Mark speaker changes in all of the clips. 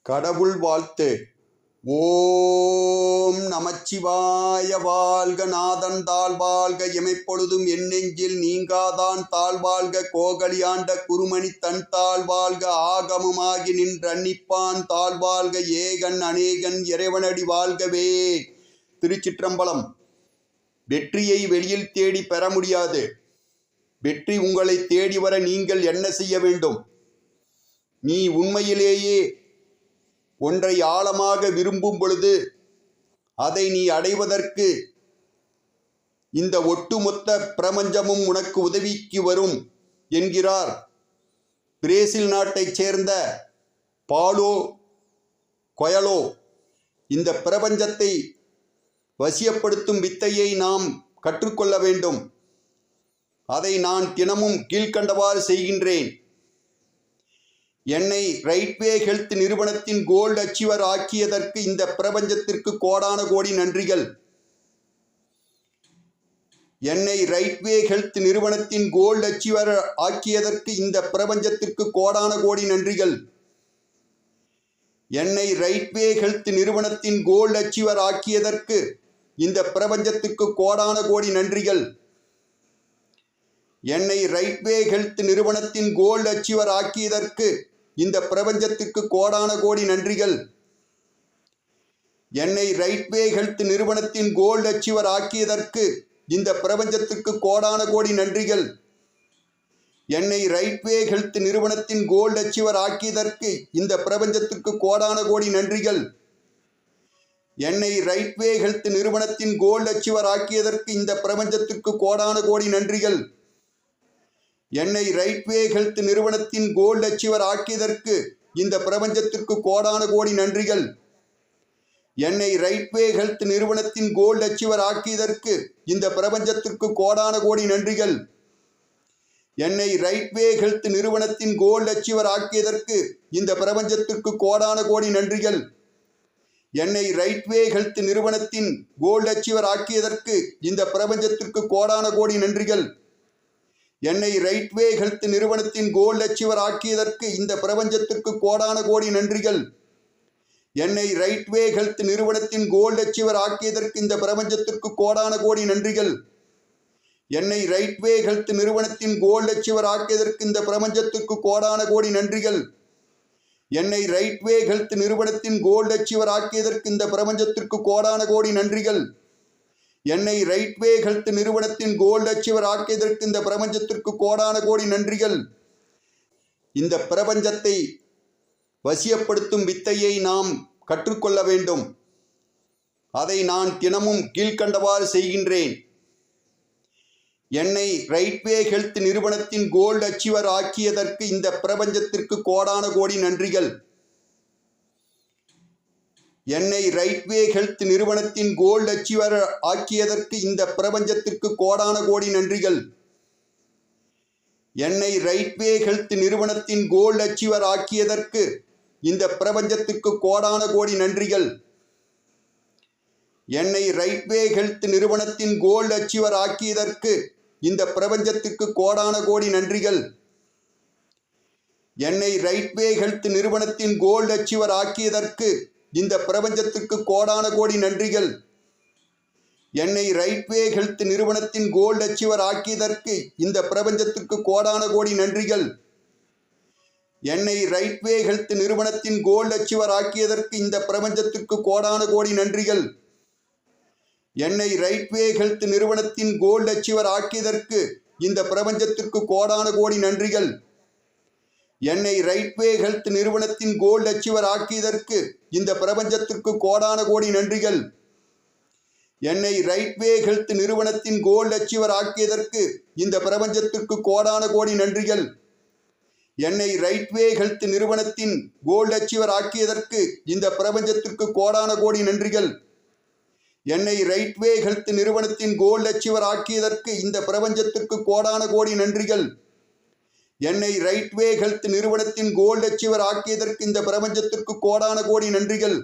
Speaker 1: கடவுள் வாழ்த்து. ஓம் நமச்சிவாய. வாழ்க நாதன் தாழ்வாழ்க, எமைப்பொழுதும் என் நெஞ்சில் நீங்காதான் தாழ்வாழ்க, கோகலியாண்ட குருமணி தன் தாழ்வாழ்க, ஆகமமாகி நின்றன்னிப்பான் தாழ்வாழ்க, ஏகன் அநேகன் இறைவனடி வாழ்கவே. திருச்சிற்றம்பலம். வெற்றியை வெளியில் தேடி பெற முடியாது. வெற்றி உங்களை தேடி வர நீங்கள் என்ன செய்ய வேண்டும்? நீ உண்மையிலேயே ஒன்றை ஆழமாக விரும்பும் பொழுது அதை நீ அடைவதற்கு இந்த ஒட்டுமொத்த பிரபஞ்சமும் உனக்கு உதவிக்கு வரும் என்கிறார் பிரேசில் நாட்டைச் சேர்ந்த பாலோ கொயலோ. இந்த பிரபஞ்சத்தை வசியப்படுத்தும் வித்தையை நாம் கற்றுக்கொள்ள வேண்டும். அதை நான் தினமும் கீழ்க்கண்டவாறு செய்கின்றேன். என்னை ரைட்வே ஹெல்த் நிறுவனத்தின் கோல்டு அச்சீவர் ஆக்கியதற்கு இந்த பிரபஞ்சத்திற்கு கோடான கோடி நன்றிகள். என்னை ரைட்வே ஹெல்த் நிறுவனத்தின் கோல்டு அச்சீவர் ஆக்கியதற்கு இந்த பிரபஞ்சத்திற்கு கோடான கோடி நன்றிகள். என்னை ரைட்வே ஹெல்த் நிறுவனத்தின் கோல்டு அச்சீவர் ஆக்கியதற்கு இந்த பிரபஞ்சத்திற்கு கோடான கோடி நன்றிகள். என்னை ரைட்வே ஹெல்த் நிறுவனத்தின் கோல்டு அச்சீவர் ஆக்கியதற்கு இந்த பிரபஞ்சத்திற்கு கோடான கோடி நன்றிகள். என்னை ரைட்வே ஹெல்த் நிறுவனத்தின் கோல்டு அச்சீவர் ஆக்கியதற்கு இந்த பிரபஞ்சத்திற்கு கோடான கோடி நன்றிகள். என்னை ரைட்வே ஹெல்த் நிறுவனத்தின் கோல்டு அச்சீவர் ஆக்கியதற்கு இந்த பிரபஞ்சத்திற்கு கோடான கோடி நன்றிகள். என்னை ரைட்வே ஹெல்த் நிறுவனத்தின் கோல்டு அச்சீவர் ஆக்கியதற்கு இந்த பிரபஞ்சத்திற்கு கோடான கோடி நன்றிகள். என்னை ரைட்வே ஹெல்த் நிறுவனத்தின் கோல்டு அச்சீவர் ஆக்கியதற்கு இந்த பிரபஞ்சத்திற்கு கோடான கோடி நன்றிகள். என்னை ரைட்வே ஹெல்த் நிறுவனத்தின் கோல்டு அச்சீவர் ஆக்கியதற்கு இந்த பிரபஞ்சத்திற்கு கோடான கோடி நன்றிகள். என்னை ரைட்வே ஹெல்த் நிறுவனத்தின் கோல்டு அச்சீவர் ஆக்கியதற்கு இந்த பிரபஞ்சத்திற்கு கோடான கோடி நன்றிகள். என்னை ரைட்வே ஹெல்த் நிறுவனத்தின் கோல்டு அச்சீவர் ஆக்கியதற்கு இந்த பிரபஞ்சத்திற்கு கோடான கோடி நன்றிகள். என்னை ரைட்வே ஹெல்த் நிறுவனத்தின் கோல்டு அச்சீவர் ஆக்கியதற்கு இந்த பிரபஞ்சத்திற்கு கோடான கோடி நன்றிகள். என்னை ரைட்வே ஹெல்த் நிறுவனத்தின் கோல்டு அச்சீவர் ஆக்கியதற்கு இந்த பிரபஞ்சத்திற்கு கோடான கோடி நன்றிகள். என்னை ரைட்வே ஹெல்த் நிறுவனத்தின் கோல்டு அச்சீவர் ஆக்கியதற்கு இந்த பிரபஞ்சத்திற்கு கோடான கோடி நன்றிகள். என்னை ரைட்வே ஹெல்த் நிறுவனத்தின் கோல்டு அச்சீவர் ஆக்கியதற்கு இந்த பிரபஞ்சத்திற்கு கோடான கோடி நன்றிகள். என்னை ரைட்வே ஹெல்த் நிறுவனத்தின் கோல்டு அச்சீவர் ஆக்கியதற்கு இந்த பிரபஞ்சத்திற்கு கோடான கோடி நன்றிகள். இந்த பிரபஞ்சத்தை வசியப்படுத்தும் வித்தையை நாம் கற்றுக்கொள்ள வேண்டும். அதை நான் தினமும் கீழ்க்கண்டவாறு செய்கின்றேன். என்னை ரைட்வே ஹெல்த் நிறுவனத்தின் கோல்டு அச்சீவர் ஆக்கியதற்கு இந்த பிரபஞ்சத்திற்கு கோடான கோடி நன்றிகள். என்னை ரைட்வே ஹெல்த் நிறுவனத்தின் கோல்டு அச்சீவர் ஆக்கியதற்கு இந்த பிரபஞ்சத்திற்கு கோடான கோடி நன்றிகள். என்னை ரைட்வே ஹெல்த் நிறுவனத்தின் கோல்டு அச்சீவர் ஆக்கியதற்கு இந்த பிரபஞ்சத்திற்கு கோடான கோடி நன்றிகள். என்னை ரைட்வே ஹெல்த் நிறுவனத்தின் கோல்டு அச்சீவர் ஆக்கியதற்கு இந்த பிரபஞ்சத்திற்கு கோடான கோடி நன்றிகள். என்னை ரைட்வே ஹெல்த் நிறுவனத்தின் கோல்டு அச்சீவர் ஆக்கியதற்கு இந்த பிரபஞ்சத்திற்கு கோடான கோடி நன்றிகள். என்னை ரைட்வே ஹெல்த் நிறுவனத்தின் கோல்டு அச்சீவர் ஆக்கியதற்கு இந்த பிரபஞ்சத்திற்கு கோடான கோடி நன்றிகள். என்னை ரைட்வே ஹெல்த் நிறுவனத்தின் கோல்டு அச்சீவர் ஆக்கியதற்கு இந்த பிரபஞ்சத்திற்கு கோடான கோடி நன்றிகள். என்னை ரைட்வே ஹெல்த் நிறுவனத்தின் கோல்டு அச்சீவர் ஆக்கியதற்கு இந்த பிரபஞ்சத்திற்கு கோடான கோடி நன்றிகள். என்னை ரைட்வே ஹெல்த் நிறுவனத்தின் கோல்டு அச்சீவர் ஆக்கியதற்கு இந்த பிரபஞ்சத்திற்கு கோடான கோடி நன்றிகள். என்னை ரைட்வே ஹெல்த் நிறுவனத்தின் கோல்டு அச்சீவர் ஆக்கியதற்கு இந்த பிரபஞ்சத்திற்கு கோடான கோடி நன்றிகள். என்னை ரைட்வே ஹெல்த் நிறுவனத்தின் கோல்டு அச்சீவர் ஆக்கியதற்கு இந்த பிரபஞ்சத்திற்கு கோடான கோடி நன்றிகள். என்னை ரைட்வே ஹெல்த் நிறுவனத்தின் கோல்டு அச்சீவர் ஆக்கியதற்கு இந்த பிரபஞ்சத்திற்கு கோடான கோடி நன்றிகள். என்னை ரைட்வே ஹெல்த் நிறுவனத்தின் கோல்டு அச்சீவர் ஆக்கியதற்கு இந்த பிரபஞ்சத்திற்கு கோடான கோடி நன்றிகள்.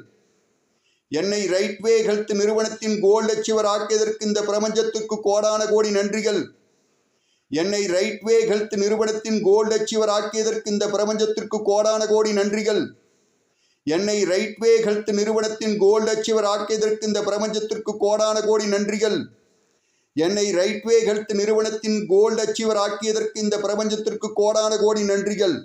Speaker 1: என்னை ரைட்வே ஹெல்த் நிறுவனத்தின் கோல்டு அச்சீவர் ஆக்கியதற்கு இந்த பிரபஞ்சத்திற்கு கோடான கோடி நன்றிகள். என்னை ரைட்வே ஹெல்த் நிறுவனத்தின் கோல்டு அச்சீவர் ஆக்கியதற்கு இந்த பிரபஞ்சத்திற்கு கோடான கோடி நன்றிகள். என்னை ரைட்வே ஹெல்த் நிறுவனத்தின் கோல்டு அச்சீவர் ஆக்கியதற்கு இந்த பிரபஞ்சத்திற்கு கோடான கோடி நன்றிகள். என்னை ரைட்வே ஹெல்த் நிறுவனத்தின் கோல்டு அச்சீவர் ஆக்கியதற்கு இந்த பிரபஞ்சத்திற்கு கோடான கோடி நன்றிகள்.